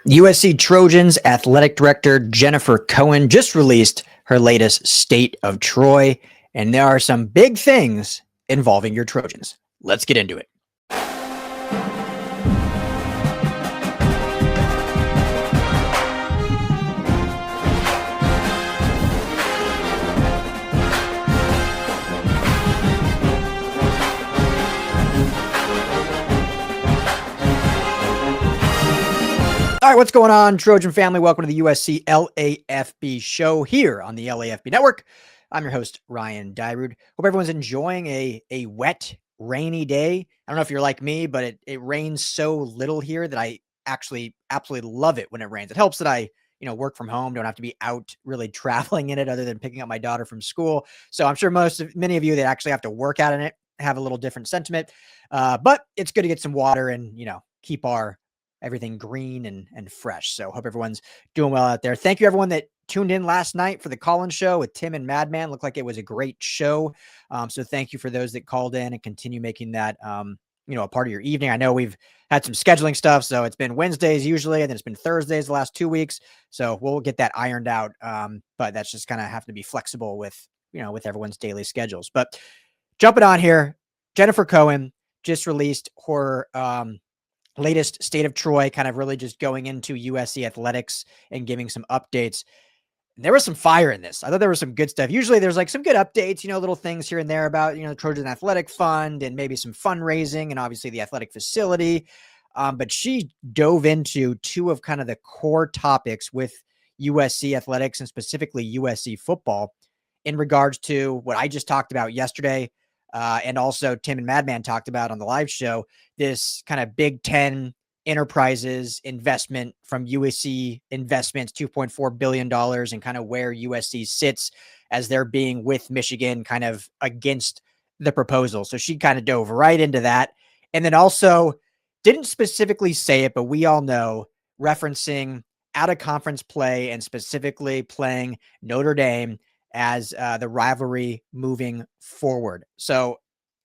USC Trojans athletic director Jennifer Cohen just released her latest State of Troy, and there are some big things involving your Trojans. Let's get into it. All right, what's going on, Trojan family? Welcome to the USC LAFB show here on the LAFB network. I'm your host, Ryan Dyrud. Hope everyone's enjoying a wet, rainy day. I don't know if you're like me, but it rains so little here that I actually absolutely love it when it rains. It helps that I work from home, don't have to be out really traveling in it other than picking up my daughter from school. So I'm sure many of you that actually have to work out in it have a little different sentiment. But it's good to get some water and, keep our everything green and fresh. So hope everyone's doing well out there. Thank you everyone that tuned in last night for the call-in show with Tim and Madman. Looked like it was a great show. So thank you for those that called in and continue making that, a part of your evening. I know we've had some scheduling stuff, so it's been Wednesdays usually, and then it's been Thursdays the last 2 weeks. So we'll get that ironed out. But that's just kind of have to be flexible with everyone's daily schedules. But jumping on here, Jennifer Cohen just released her, latest State of Troy, kind of really just going into USC athletics and giving some updates. There was some fire in this. I thought there was some good stuff. Usually there's like some good updates, little things here and there about, the Trojan Athletic Fund and maybe some fundraising and obviously the athletic facility. But she dove into two of kind of the core topics with USC athletics and specifically USC football in regards to what I just talked about yesterday. And also Tim and Madman talked about on the live show, this kind of Big Ten enterprises investment from USC Investments, $2.4 billion, and kind of where USC sits as they're being with Michigan kind of against the proposal. So she kind of dove right into that. And then also didn't specifically say it, but we all know, referencing out of conference play and specifically playing Notre Dame as the rivalry moving forward. So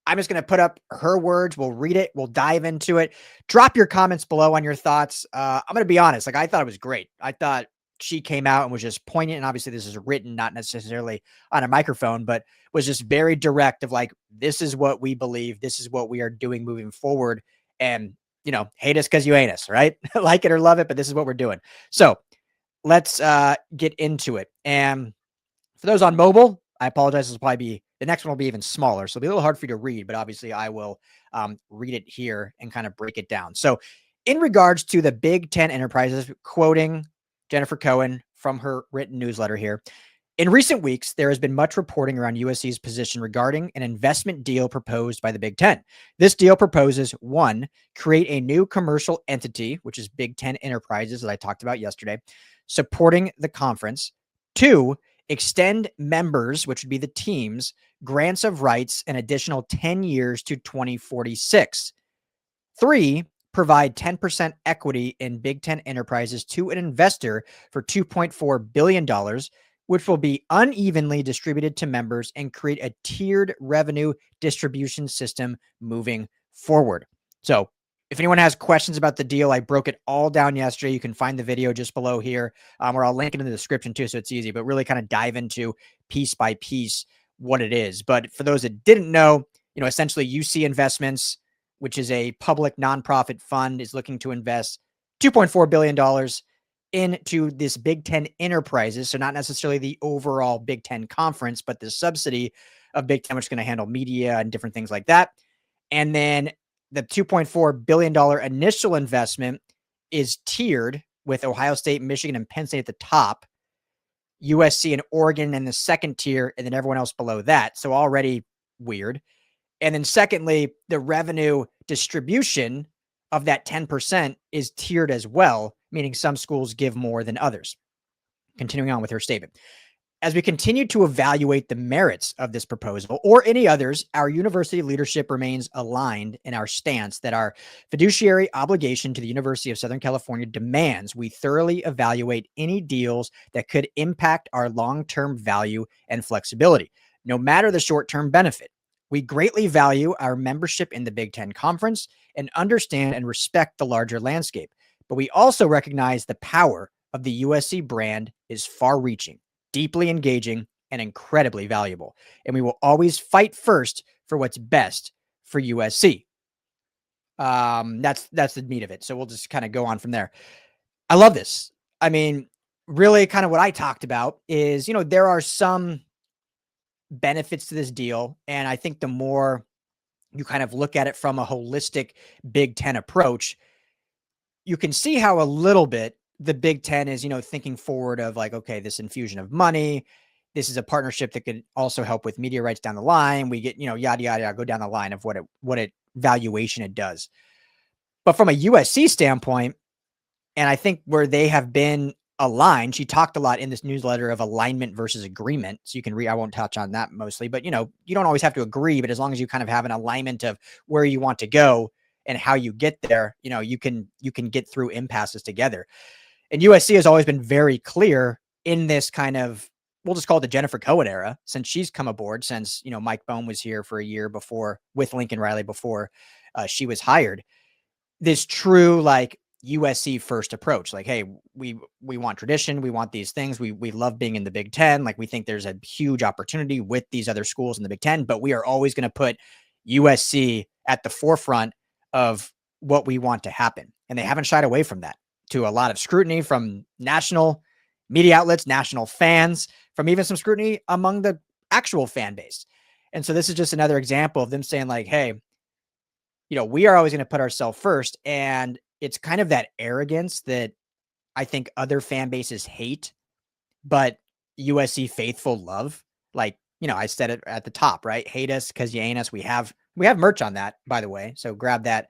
I'm just going to put up her words. We'll read it. We'll dive into it. Drop your comments below on your thoughts. I'm going to be honest. I thought it was great. I thought she came out and was just poignant. And obviously this is written, not necessarily on a microphone, but was just very direct of like, this is what we believe. This is what we are doing moving forward. And, hate us because you ain't us, right? Like it or love it, but this is what we're doing. So let's get into it. And for those on mobile, I apologize. This will probably be, the next one will be even smaller. So it'll be a little hard for you to read, but obviously I will read it here and kind of break it down. So in regards to the Big Ten enterprises, quoting Jennifer Cohen from her written newsletter here, in recent weeks, there has been much reporting around USC's position regarding an investment deal proposed by the Big Ten. This deal proposes, 1, create a new commercial entity, which is Big Ten Enterprises, as I talked about yesterday, supporting the conference. 2, extend members, which would be the teams, grants of rights an additional 10 years to 2046. 3, provide 10% equity in Big Ten Enterprises to an investor for $2.4 billion, which will be unevenly distributed to members and create a tiered revenue distribution system moving forward. So if anyone has questions about the deal, I broke it all down yesterday. You can find the video just below here, or I'll link it in the description too, so it's easy, but really kind of dive into piece by piece what it is. But for those that didn't know, essentially UC Investments, which is a public nonprofit fund, is looking to invest $2.4 billion into this Big Ten enterprises. So not necessarily the overall Big Ten conference, but the subsidy of Big Ten, which is going to handle media and different things like that. And then the $2.4 billion initial investment is tiered with Ohio State, Michigan, and Penn State at the top, USC and Oregon in the second tier, and then everyone else below that. So already weird. And then secondly, the revenue distribution of that 10% is tiered as well, meaning some schools give more than others. Continuing on with her statement. As we continue to evaluate the merits of this proposal or any others, our university leadership remains aligned in our stance that our fiduciary obligation to the University of Southern California demands we thoroughly evaluate any deals that could impact our long-term value and flexibility, no matter the short-term benefit. We greatly value our membership in the Big Ten Conference and understand and respect the larger landscape. but we also recognize the power of the USC brand is far-reaching, deeply engaging, and incredibly valuable. And we will always fight first for what's best for USC. That's the meat of it. So we'll just kind of go on from there. I love this. I mean, really kind of what I talked about is, there are some benefits to this deal. And I think the more you kind of look at it from a holistic Big Ten approach, you can see how a little bit the Big Ten is, thinking forward of like, okay, this infusion of money, this is a partnership that could also help with media rights down the line. We get, yada, yada, yada, go down the line of what it valuation it does. But from a USC standpoint, and I think where they have been aligned, she talked a lot in this newsletter of alignment versus agreement. So you can read, I won't touch on that mostly, but you don't always have to agree, but as long as you kind of have an alignment of where you want to go and how you get there, you can get through impasses together. And USC has always been very clear in this kind of, we'll just call it the Jennifer Cohen era, since she's come aboard, since, Mike Bohn was here for a year before with Lincoln Riley before she was hired. This true like USC first approach, like, hey, we want tradition, we want these things, we love being in the Big Ten, like we think there's a huge opportunity with these other schools in the Big Ten, but we are always going to put USC at the forefront of what we want to happen. And they haven't shied away from that, to a lot of scrutiny from national media outlets, national fans, from even some scrutiny among the actual fan base. And so this is just another example of them saying like, hey, we are always going to put ourselves first. And it's kind of that arrogance that I think other fan bases hate, but USC faithful love. Like, I said it at the top, right? Hate us because you ain't us. We have merch on that, by the way. So grab that,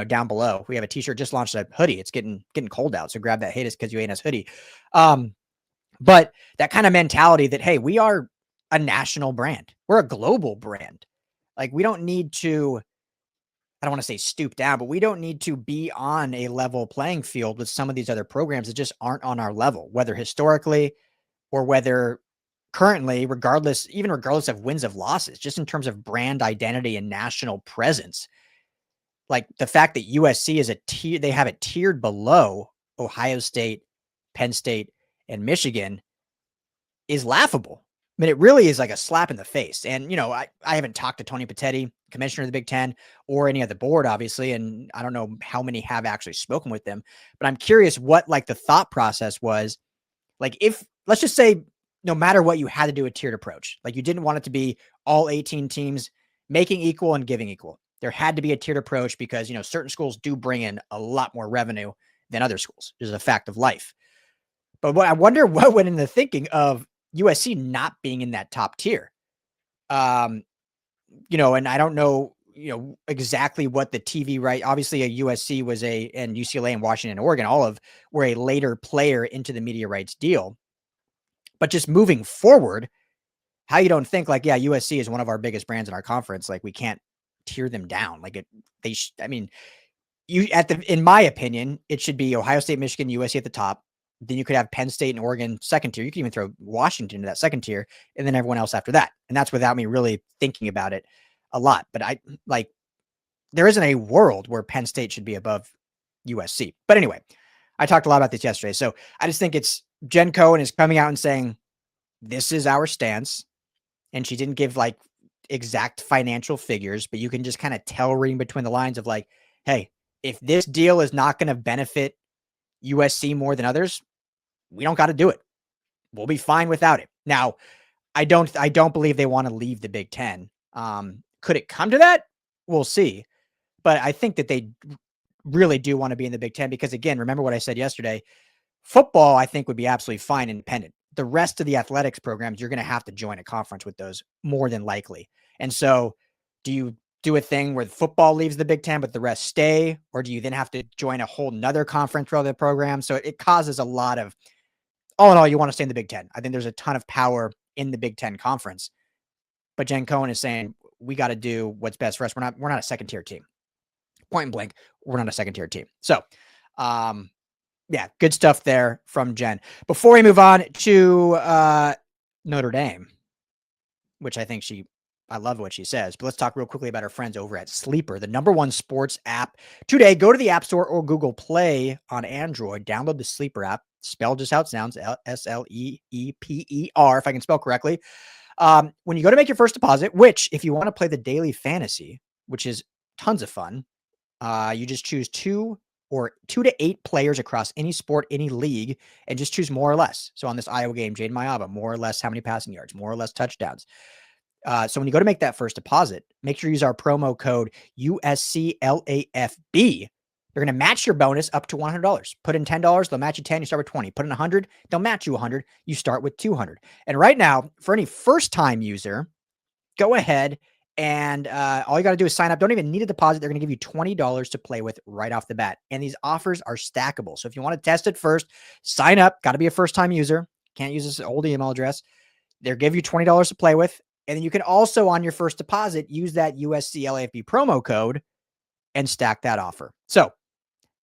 down below. We have a t-shirt, just launched a hoodie. It's getting cold out. So grab that hate us because you ain't us hoodie. But that kind of mentality that, hey, we are a national brand. We're a global brand. Like we don't need to, I don't want to say stoop down, but we don't need to be on a level playing field with some of these other programs that just aren't on our level, whether historically or whether currently, regardless of wins of losses, just in terms of brand identity and national presence. Like the fact that USC is they have it tiered below Ohio State, Penn State, and Michigan is laughable. I mean, it really is like a slap in the face. And, I haven't talked to Tony Petitti, commissioner of the Big Ten, or any of the board, obviously. And I don't know how many have actually spoken with them, but I'm curious what like the thought process was. Like if, let's just say, no matter what, you had to do a tiered approach. Like you didn't want it to be all 18 teams making equal and giving equal. There had to be a tiered approach because, certain schools do bring in a lot more revenue than other schools. It's a fact of life. But I wonder what went into the thinking of USC not being in that top tier. And I don't know, exactly what the TV right. Obviously, a USC was and UCLA and Washington and Oregon, all of were a later player into the media rights deal. But just moving forward, how you don't think like, yeah, USC is one of our biggest brands in our conference. Like we can't tier them down. Like in my opinion, it should be Ohio State, Michigan, USC at the top. Then you could have Penn State and Oregon second tier. You can even throw Washington into that second tier and then everyone else after that. And that's without me really thinking about it a lot. But there isn't a world where Penn State should be above USC. But anyway, I talked a lot about this yesterday. So I just think it's Jen Cohen is coming out and saying, this is our stance. And she didn't give like exact financial figures, but you can just kind of tell reading between the lines of like, hey, if this deal is not going to benefit USC more than others, we don't got to do it. We'll be fine without it. Now, I don't believe they want to leave the Big Ten. Could it come to that? We'll see. But I think that they really do want to be in the Big Ten because, again, remember what I said yesterday, football, I think, would be absolutely fine independent. The rest of the athletics programs, you're going to have to join a conference with those more than likely. And so do you do a thing where football leaves the Big Ten, but the rest stay? Or do you then have to join a whole nother conference for other programs? So it causes a lot of, all in all, you want to stay in the Big Ten. I think there's a ton of power in the Big Ten conference. But Jen Cohen is saying, we got to do what's best for us. We're not a second tier team. Point and blank, we're not a second tier team. So, yeah, good stuff there from Jen. Before we move on to Notre Dame, which I think I love what she says. But let's talk real quickly about our friends over at Sleeper, the #1 sports app today. Go to the App Store or Google Play on Android. Download the Sleeper app, spelled just how it sounds, Sleeper, if I can spell correctly. When you go to make your first deposit, which if you want to play the daily fantasy, which is tons of fun, you just choose 2 to 8 players across any sport, any league, and just choose more or less. So on this Iowa game, Jaden Mayava, more or less how many passing yards, more or less touchdowns. So when you go to make that first deposit, make sure you use our promo code USC LAFB. They're going to match your bonus up to $100. Put in $10, they'll match you 10, you start with 20. Put in 100, they'll match you 100, you start with 200. And right now, for any first-time user, go ahead and all you got to do is sign up. Don't even need a deposit. They're going to give you $20 to play with right off the bat. And these offers are stackable. So if you want to test it first, sign up. Got to be a first-time user. Can't use this old email address. They'll give you $20 to play with. And then you can also, on your first deposit, use that USC LAFB promo code and stack that offer. So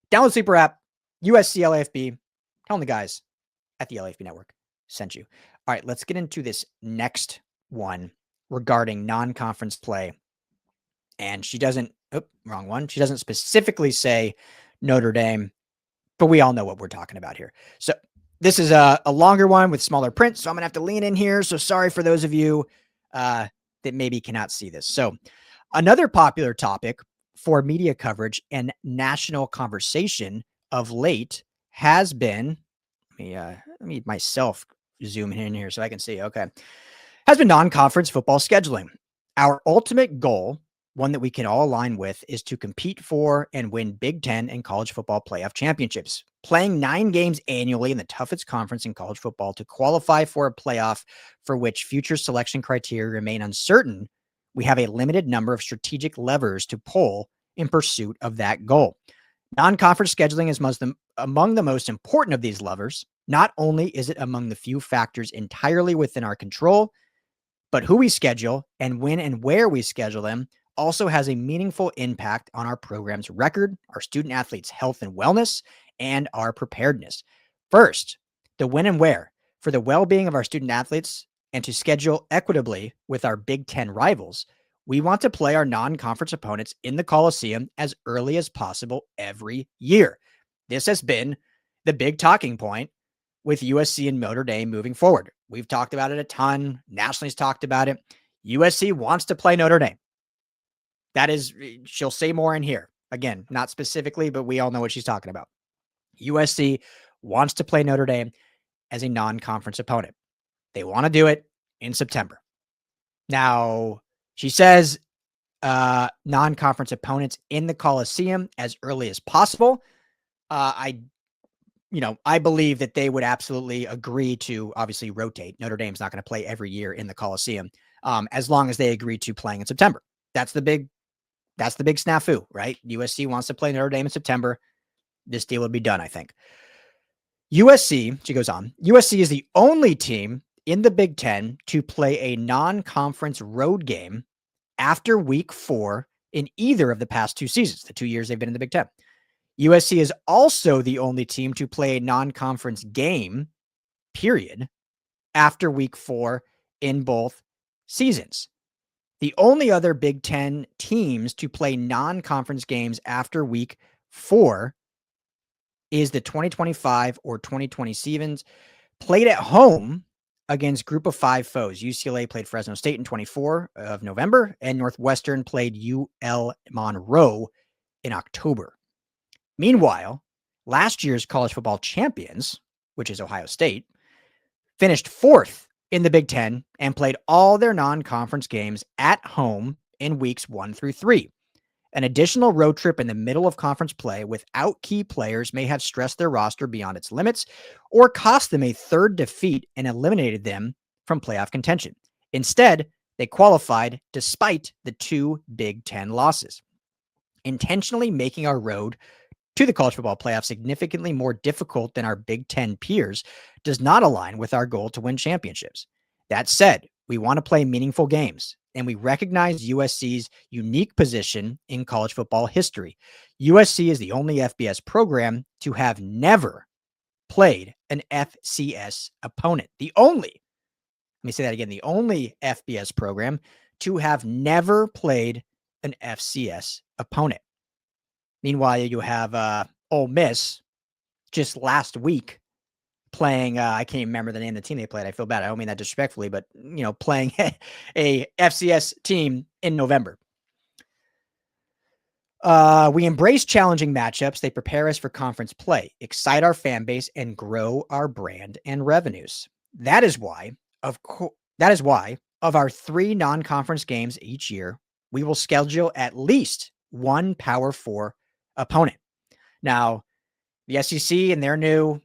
download Sleeper app, USC LAFB. Tell them the guys at the LAFB Network sent you. All right, let's get into this next one regarding non-conference play. And she doesn't, wrong one. She doesn't specifically say Notre Dame, but we all know what we're talking about here. So this is a longer one with smaller print, so I'm going to have to lean in here. So sorry for those of you that maybe cannot see this. So another popular topic for media coverage and national conversation of late has been, let me myself zoom in here so I can see. Okay. Has been non-conference football scheduling. Our ultimate goal, one that we can all align with, is to compete for and win Big Ten and college football playoff championships. Playing 9 games annually in the toughest conference in college football to qualify for a playoff for which future selection criteria remain uncertain, we have a limited number of strategic levers to pull in pursuit of that goal. Non-conference scheduling is among the most important of these levers. Not only is it among the few factors entirely within our control, but who we schedule and when and where we schedule them also has a meaningful impact on our program's record, our student athletes' health and wellness, and our preparedness. First, the when and where. For the well-being of our student athletes and to schedule equitably with our Big Ten rivals, we want to play our non-conference opponents in the Coliseum as early as possible every year. This has been the big talking point with USC and Notre Dame moving forward. We've talked about it a ton. Nationally's talked about it. USC wants to play Notre Dame. That is, she'll say more in here. Again, not specifically, but we all know what she's talking about. USC wants to play Notre Dame as a non-conference opponent. They want to do it in September. Now, she says non-conference opponents in the Coliseum as early as possible. I believe that they would absolutely agree to obviously rotate. Notre Dame's not going to play every year in the Coliseum, as long as they agree to playing in September. That's the big snafu, right? USC wants to play Notre Dame in September. This deal would be done, I think. USC, she goes on, USC is the only team in the Big Ten to play a non-conference road game after week 4 in either of the past 2 seasons, the 2 years they've been in the Big Ten. USC is also the only team to play a non-conference game, period, after week 4 in both seasons. The only other Big Ten teams to play non-conference games after week 4 is the 2025 or 2020 seasons played at home against Group of 5 foes. UCLA played Fresno State in 24 of November, and Northwestern played UL Monroe in October. Meanwhile, last year's college football champions, which is Ohio State, finished 4th in the Big Ten and played all their non-conference games at home in weeks 1 through 3. An additional road trip in the middle of conference play without key players may have stressed their roster beyond its limits or cost them a 3rd defeat and eliminated them from playoff contention. Instead, they qualified despite the 2 Big Ten losses. Intentionally making our road to the college football playoff significantly more difficult than our Big Ten peers does not align with our goal to win championships. That said, we want to play meaningful games, and we recognize USC's unique position in college football history. USC is the only FBS program to have never played an FCS opponent. The only FBS program to have never played an FCS opponent. Meanwhile, you have Ole Miss just last week playing, I can't even remember the name of the team they played. I feel bad. I don't mean that disrespectfully, but, playing a FCS team in November. We embrace challenging matchups. They prepare us for conference play, excite our fan base, and grow our brand and revenues. That is why, of our 3 non-conference games each year, we will schedule at least one Power 4 opponent. Now, the SEC and their new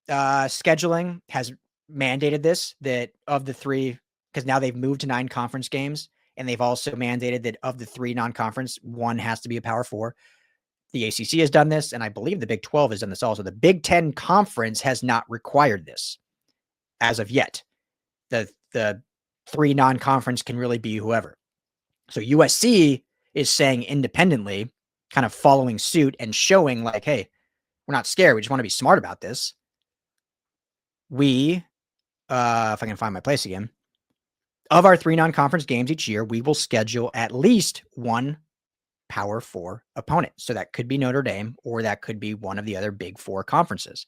scheduling has mandated this, that of the 3, because now they've moved to 9 conference games, and they've also mandated that of the 3 non-conference, 1 has to be a Power 4. The ACC has done this, and I believe the Big 12 has done this also. The Big 10 conference has not required this as of yet. The 3 non-conference can really be whoever. So USC is saying independently, kind of following suit and showing like, hey, we're not scared. We just want to be smart about this. We, if I can find my place again, of our 3 non-conference games each year, we will schedule at least one Power 4 opponent. So that could be Notre Dame, or that could be one of the other Big 4 conferences.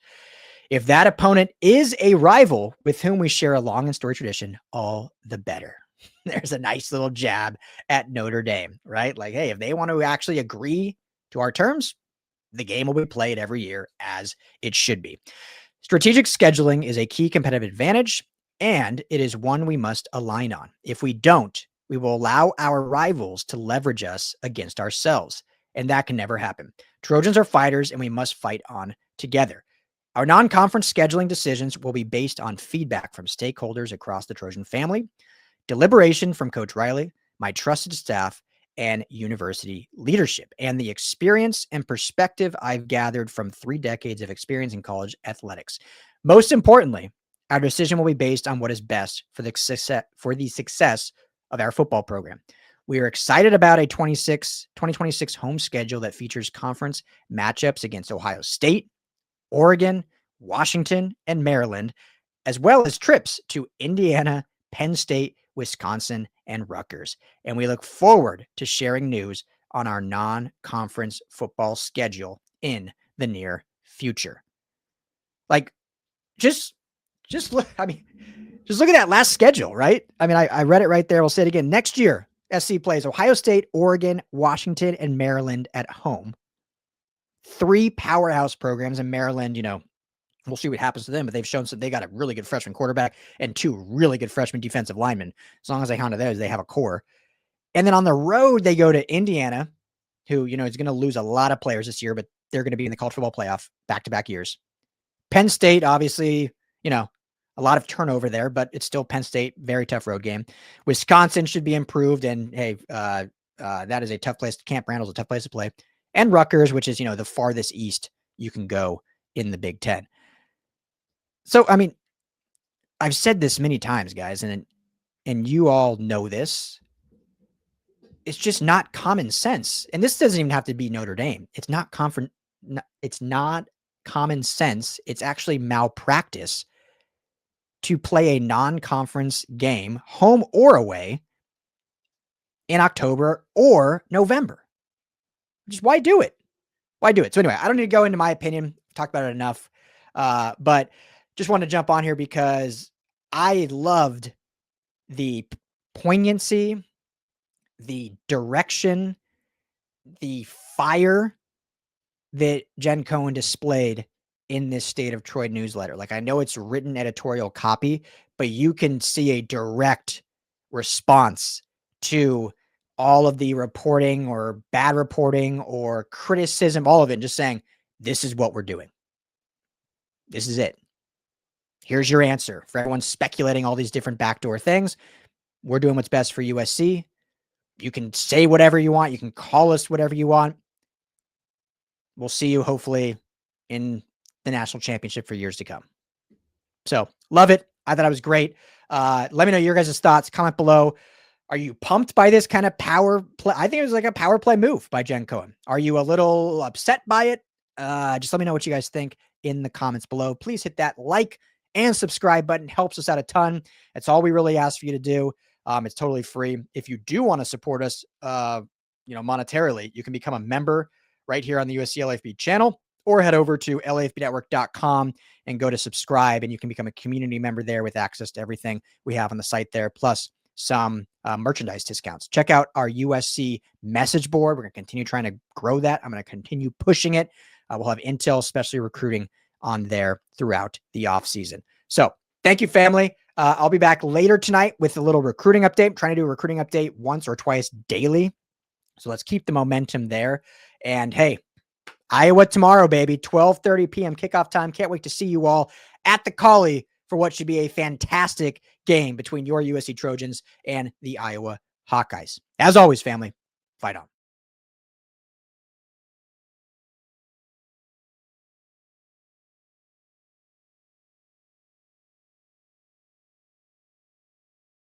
If that opponent is a rival with whom we share a long and storied tradition, all the better. There's a nice little jab at Notre Dame, right? Like, hey, if they want to actually agree to our terms, the game will be played every year as it should be. Strategic scheduling is a key competitive advantage, and it is one we must align on. If we don't, we will allow our rivals to leverage us against ourselves, and that can never happen. Trojans are fighters, and we must fight on together. Our non-conference scheduling decisions will be based on feedback from stakeholders across the Trojan family, deliberation from Coach Riley, my trusted staff, and university leadership, and the experience and perspective I've gathered from 3 decades of experience in college athletics. Most importantly, our decision will be based on what is best for the success of our football program. We are excited about a 2026 home schedule that features conference matchups against Ohio State, Oregon, Washington, and Maryland, as well as trips to Indiana, Penn State, Wisconsin, and Rutgers. And we look forward to sharing news on our non-conference football schedule in the near future. Like, just look, just look at that last schedule, right? I read it right there. We'll say it again. Next year, SC plays Ohio State, Oregon, Washington, and Maryland at home. 3 powerhouse programs in Maryland. We'll see what happens to them, but they've shown they got a really good freshman quarterback and 2 really good freshman defensive linemen. As long as they handle those, they have a core. And then on the road, they go to Indiana, who, is going to lose a lot of players this year, but they're going to be in the college football playoff back-to-back years. Penn State, obviously, a lot of turnover there, but it's still Penn State, very tough road game. Wisconsin should be improved, and hey, that is a tough place. Camp Randall's a tough place to play. And Rutgers, which is, the farthest east you can go in the Big Ten. So, I've said this many times, guys, and you all know this. It's just not common sense. And this doesn't even have to be Notre Dame. It's not common sense. It's actually malpractice to play a non-conference game, home or away, in October or November. Just why do it? Why do it? So anyway, I don't need to go into my opinion. I've talked about it enough. But just wanted to jump on here because I loved the poignancy, the direction, the fire that Jen Cohen displayed in this State of Troy newsletter. Like, I know it's written editorial copy, but you can see a direct response to all of the reporting or bad reporting or criticism, all of it, just saying, this is what we're doing. This is it. Here's your answer. For everyone speculating all these different backdoor things, we're doing what's best for USC. You can say whatever you want. You can call us whatever you want. We'll see you hopefully in the national championship for years to come. So love it. I thought it was great. Let me know your guys' thoughts. Comment below. Are you pumped by this kind of power play? I think it was like a power play move by Jen Cohen. Are you a little upset by it? Just let me know what you guys think in the comments below. Please hit that like and subscribe button. Helps us out a ton. That's all we really ask for you to do. It's totally free. If you do want to support us, monetarily, you can become a member right here on the USC LAFB channel, or head over to LAFBnetwork.com and go to subscribe, and you can become a community member there with access to everything we have on the site there, plus some merchandise discounts. Check out our USC message board. We're going to continue trying to grow that. I'm going to continue pushing it. We'll have intel, especially recruiting, on there throughout the offseason. So thank you, family. I'll be back later tonight with a little recruiting update. I'm trying to do a recruiting update once or twice daily. So let's keep the momentum there. And hey, Iowa tomorrow, baby, 12:30 p.m. kickoff time. Can't wait to see you all at the Call-In for what should be a fantastic game between your USC Trojans and the Iowa Hawkeyes. As always, family, fight on.